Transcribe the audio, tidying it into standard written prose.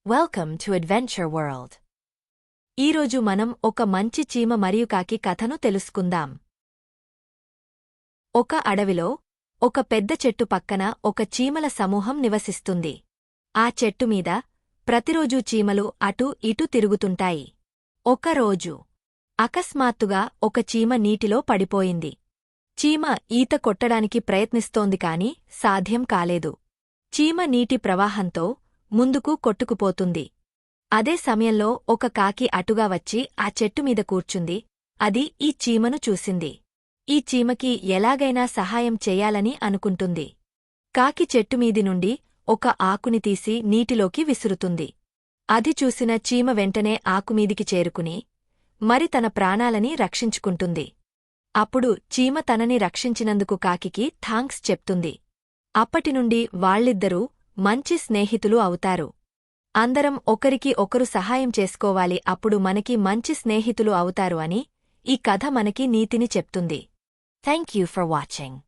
Welcome to adventure world. ఈరోజు మనం ఒక మంచి చీమ మరియు కాకి కథను తెలుసుకుందాం. ఒక అడవిలో ఒక పెద్ద చెట్టు పక్కన ఒక చీమల సమూహం నివసిస్తుంది. ఆ చెట్టుమీద ప్రతిరోజూ చీమలు అటూ ఇటూ తిరుగుతుంటాయి. ఒకరోజు అకస్మాత్తుగా ఒక చీమ నీటిలో పడిపోయింది. చీమ ఈత కొట్టడానికి ప్రయత్నిస్తోంది కాని సాధ్యం కాలేదు. చీమ నీటి ప్రవాహంతో ముందుకు కొట్టుకుపోతుంది. అదే సమయంలో ఒక కాకి అటుగా వచ్చి ఆ చెట్టుమీద కూర్చుంది. అది ఈ చీమను చూసింది. ఈ చీమకి ఎలాగైనా సహాయం చెయ్యాలని అనుకుంటుంది. కాకి చెట్టుమీది నుండి ఒక ఆకుని తీసి నీటిలోకి విసురుతుంది. అది చూసిన చీమ వెంటనే ఆకుమీదికి చేరుకుని మరి తన ప్రాణాలని రక్షించుకుంటుంది. అప్పుడు చీమ తనని రక్షించినందుకు కాకికి థాంక్స్ చెప్తుంది. అప్పటినుండి వాళ్ళిద్దరూ మంచి స్నేహితులు అవుతారు. అందరం ఒకరికి ఒకరు సహాయం చేసుకోవాలి, అప్పుడు మనకి మంచి స్నేహితులు అవుతారు అని ఈ కథ మనకి నీతిని చెప్తుంది. Thank you for watching.